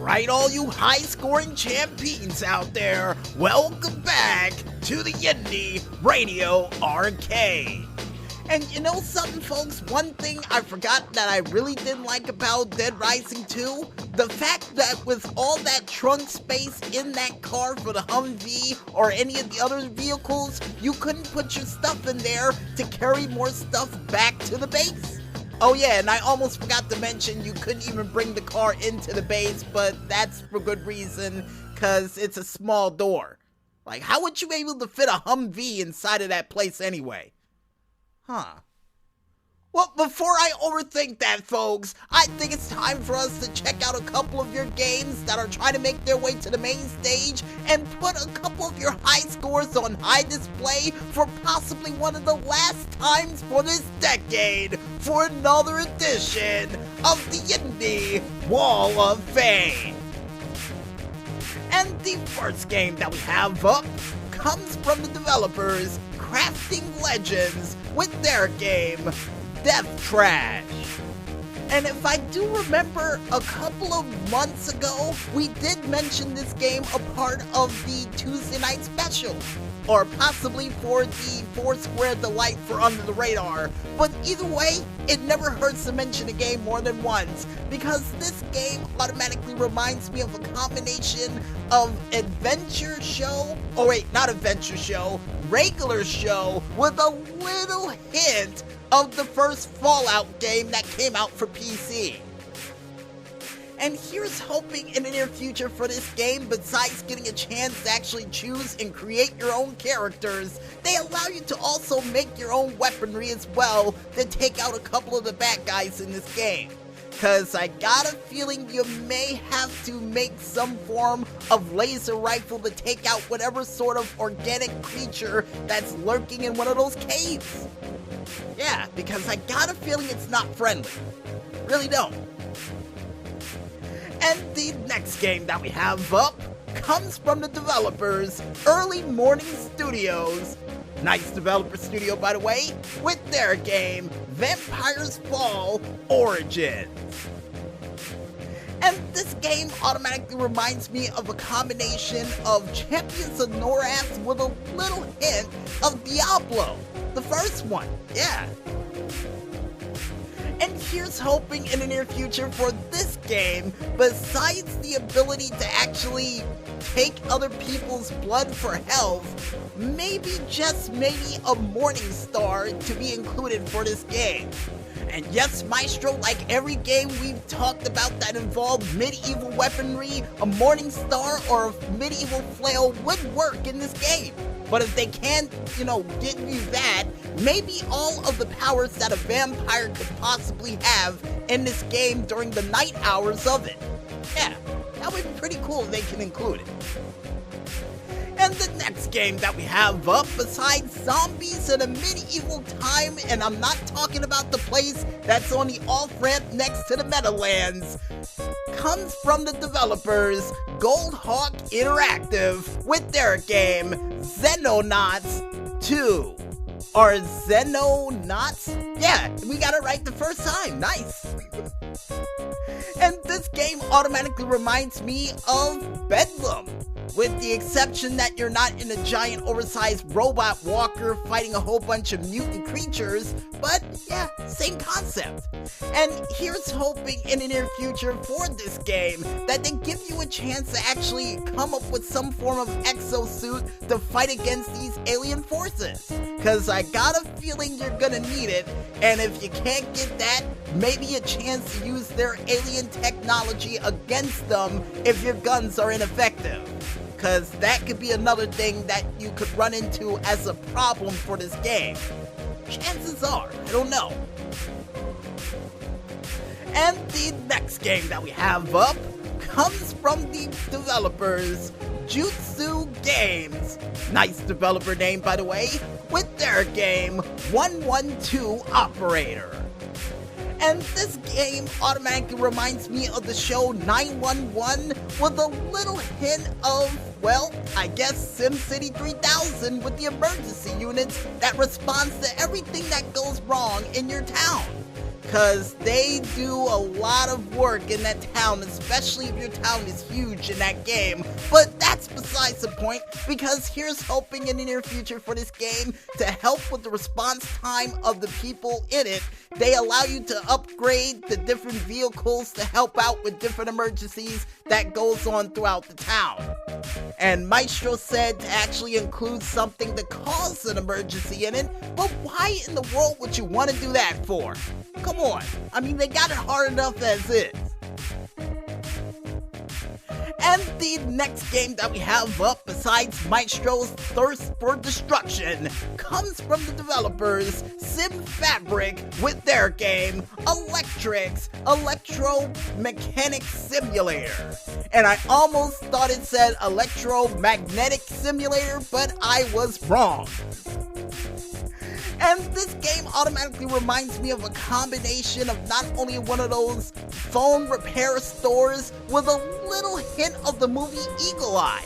Alright, all you high-scoring champions out there, welcome back to the Indy Radio Arcade. And you know something, folks? One thing I forgot that I really didn't like about Dead Rising 2? The fact that with all that trunk space in that car for the Humvee or any of the other vehicles, you couldn't put your stuff in there to carry more stuff back to the base. Oh yeah, and I almost forgot to mention you couldn't even bring the car into the base, but that's for good reason, because it's a small door. Like, how would you be able to fit a Humvee inside of that place anyway? Huh. Well, before I overthink that, folks, I think it's time for us to check out a couple of your games that are trying to make their way to the main stage and put a couple of your high scores on high display for possibly one of the last times for this decade for another edition of the Indy Wall of Fame. And the first game that we have up comes from the developers Crafting Legends with their game Death Trash. And if I do remember, a couple of months ago, we did mention this game a part of the Tuesday night special, or possibly for the Foursquare Delight for Under the Radar. But either way, it never hurts to mention a game more than once, because this game automatically reminds me of a combination of adventure show, oh wait, not adventure show, regular show, with a little hint of the first Fallout game that came out for PC. And here's hoping in the near future for this game, besides getting a chance to actually choose and create your own characters, they allow you to also make your own weaponry as well to take out a couple of the bad guys in this game. Cause I got a feeling you may have to make some form of laser rifle to take out whatever sort of organic creature that's lurking in one of those caves. Yeah, because I got a feeling it's not friendly. Really don't. And the next game that we have up comes from the developers Early Morning Studios. Nice developer studio, by the way, with their game Vampire's Fall Origins. And this game automatically reminds me of a combination of Champions of Norath with a little hint of Diablo, the first one, yeah. And here's hoping in the near future for this game, besides the ability to actually take other people's blood for health, maybe just maybe a Morning Star to be included for this game. And yes, Maestro, like every game we've talked about that involved medieval weaponry, a Morning Star or a medieval flail would work in this game. But if they can't, give you that, maybe all of the powers that a vampire could possibly have in this game during the night hours of it. Yeah, that would be pretty cool if they can include it. And the next game that we have up, besides zombies in a medieval time, and I'm not talking about the place that's on the off-ramp next to the Meadowlands, comes from the developers Goldhawk Interactive with their game Xenonauts 2. Or Xenonauts? Yeah, we got it right the first time. Nice. And this game automatically reminds me of Bedlam, with the exception that you're not in a giant oversized robot walker fighting a whole bunch of mutant creatures, but yeah, same concept. And here's hoping in the near future for this game that they give you a chance to actually come up with some form of exosuit to fight against these alien forces. Cause I got a feeling you're gonna need it, and if you can't get that, maybe a chance to use their alien technology against them if your guns are ineffective. Cause that could be another thing that you could run into as a problem for this game. Chances are, I don't know. And the next game that we have up comes from the developers Jutsu Games. Nice developer name, by the way, with their game 112 Operator. And this game automatically reminds me of the show 911 with a little hint of, well, I guess SimCity 3000 with the emergency units that responds to everything that goes wrong in your town. because they do a lot of work in that town, especially if your town is huge in that game. But that's besides the point, because here's hoping in the near future for this game to help with the response time of the people in it. They allow you to upgrade the different vehicles to help out with different emergencies that goes on throughout the town. And Maestro said to actually include something to cause an emergency in it, but why in the world would you want to do that for? Come on, I mean, they got it hard enough as is. And the next game that we have up, besides Maestro's Thirst for Destruction, comes from the developers Sim Fabric with their game Electric's Electromechanic Simulator. And I almost thought it said Electromagnetic Simulator, but I was wrong. And this game automatically reminds me of a combination of not only one of those phone repair stores with a little hint of the movie Eagle Eye.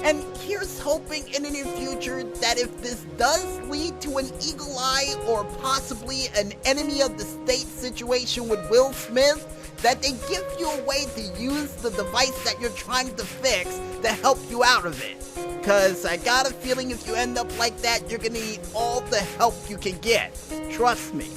And here's hoping in the near future that if this does lead to an Eagle Eye or possibly an enemy of the state situation with Will Smith, that they give you a way to use the device that you're trying to fix to help you out of it. Because I got a feeling if you end up like that, you're going to need all the help you can get. Trust me.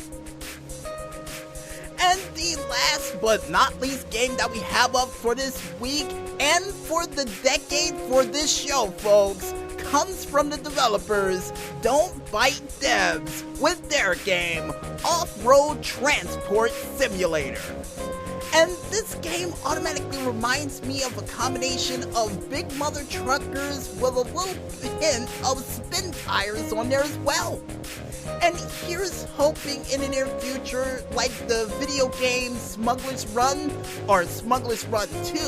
And the last but not least game that we have up for this week and for the decade for this show, folks, comes from the developers Don't Bite Devs with their game Off-Road Transport Simulator. And this game automatically reminds me of a combination of Big Mother Truckers with a little hint of spin tires on there as well. And here's hoping in the near future, like the video game Smuggler's Run or Smuggler's Run 2,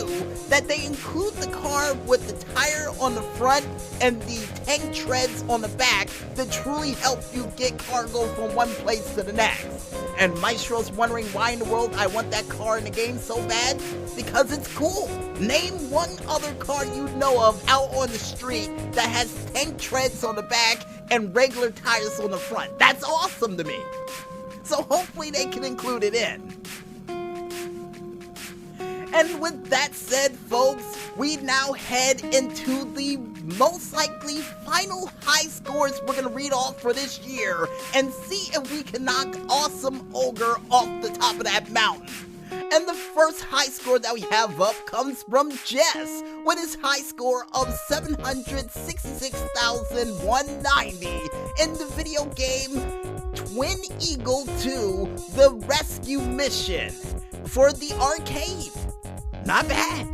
that they include the car with the tire on the front and the tank treads on the back to truly help you get cargo from one place to the next. And Maestro's wondering why in the world I want that car in the game so bad? Because it's cool. Name one other car you know of out on the street that has tank treads on the back and regular tires on the front. That's awesome to me. So hopefully they can include it in. And with that said, folks, we now head into the most likely final high scores we're gonna read off for this year and see if we can knock Awesome Ogre off the top of that mountain. And the first high score that we have up comes from Jess with his high score of 766,190 in the video game Twin Eagle 2 The Rescue Mission for the arcade. Not bad.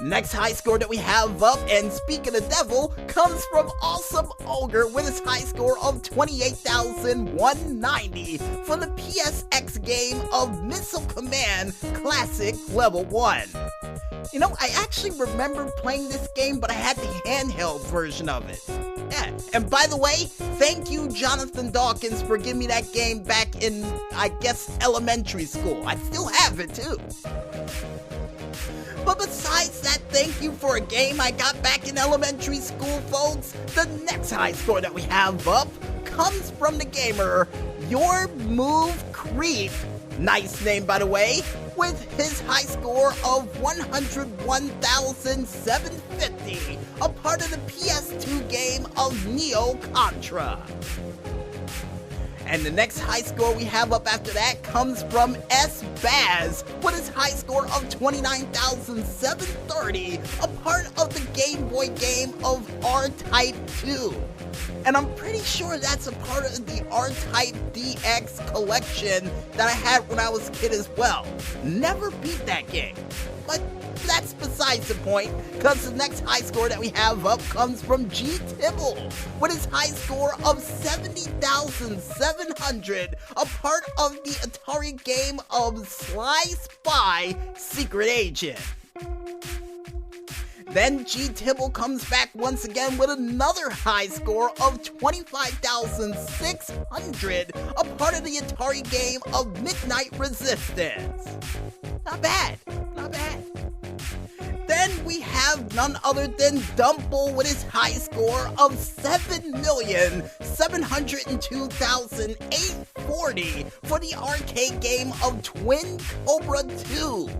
Next high score that we have up, and speaking of devil, comes from Awesome Ogre with his high score of 28,190 for the PSX game of Missile Command Classic Level 1. You know, I actually remember playing this game, but I had the handheld version of it. Yeah, and by the way, thank you Jonathan Dawkins for giving me that game back in, I guess, elementary school. I still have it too. But besides that thank you for a game I got back in elementary school, folks, the next high score that we have up comes from the gamer Your Move Creep, nice name by the way, with his high score of 101,750, a part of the PS2 game of Neo Contra. And the next high score we have up after that comes from S. Baz with his high score of 29,730, a part of the Game Boy game of R-Type 2. And I'm pretty sure that's a part of the R-Type DX collection that I had when I was a kid as well. Never beat that game, but that's besides the point, because the next high score that we have up comes from G. Tibble with his high score of 70,700, a part of the Atari game of Sly Spy Secret Agent. Then G. Tibble comes back once again with another high score of 25,600, a part of the Atari game of Midnight Resistance. Not bad, not bad. Then we have have none other than Dumble with his high score of 7,702,840 for the arcade game of Twin Cobra 2.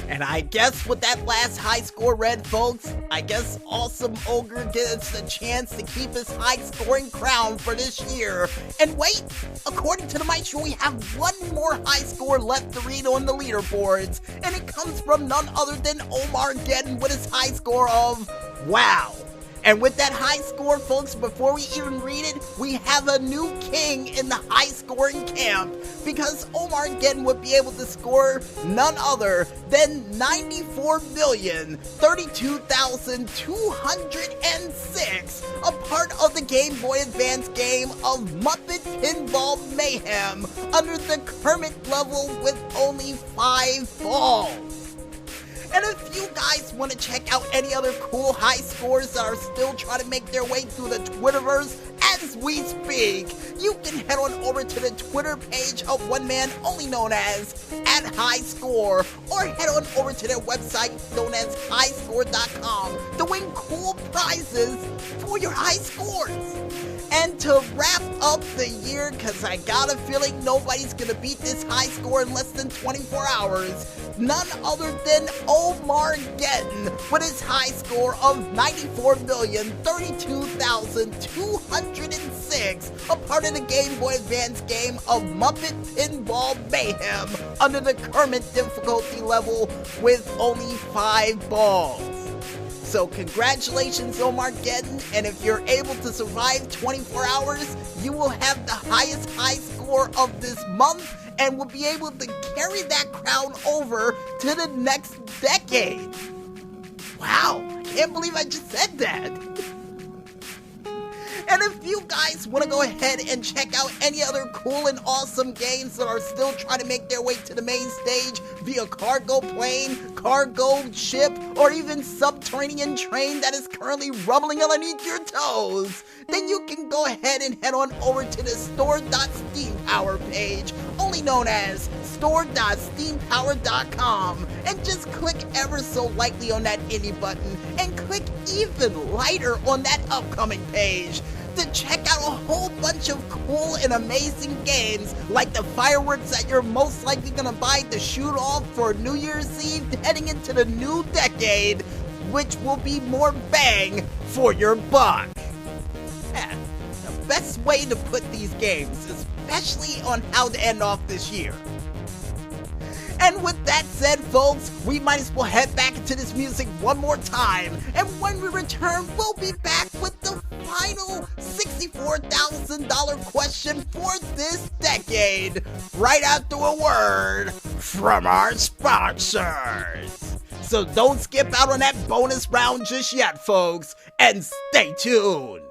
And I guess with that last high score read, folks, I guess Awesome Ogre gets the chance to keep his high-scoring crown for this year. And wait, according to the Maestro, we have one more high score left to read on the leaderboards, and it comes from none other than Omar Geddon with his high score of, wow. And with that high score, folks, before we even read it, we have a new king in the high-scoring camp, because Omar Geddon would be able to score none other than 94,032,206, a part of the Game Boy Advance game of Muppet Pinball Mayhem, under the Kermit level with only 5 balls. And if you guys want to check out any other cool high scores that are still trying to make their way through the Twitterverse as we speak, you can head on over to the Twitter page of one man only known as @HighScore, or head on over to their website known as highscore.com to win cool prizes for your high scores. And to wrap up the year, because I got a feeling nobody's going to beat this high score in less than 24 hours, none other than Omar Geddon with his high score of 94,032,206, a part of the Game Boy Advance game of Muppet Pinball Mayhem under the Kermit difficulty level with only 5 balls. So congratulations, Omar Geddon, and if you're able to survive 24 hours, you will have the highest high score of this month and will be able to carry that crown over to the next decade. Wow, I can't believe I just said that. And if you guys want to go ahead and check out any other cool and awesome games that are still trying to make their way to the main stage via cargo plane, cargo ship, or even subterranean train that is currently rumbling underneath your toes, then you can go ahead and head on over to the store.steampower page, only known as store.steampower.com, and just click ever so lightly on that Indy button, and click even lighter on that upcoming page to check out a whole bunch of cool and amazing games, like the fireworks that you're most likely gonna buy to shoot off for New Year's Eve heading into the new decade, which will be more bang for your buck. Yeah, the best way to put these games, especially on how to end off this year. And with that said, folks, we might as well head back into this music one more time. And when we return, we'll be back with the final $64,000 question for this decade, right after a word from our sponsors. So don't skip out on that bonus round just yet, folks, and stay tuned.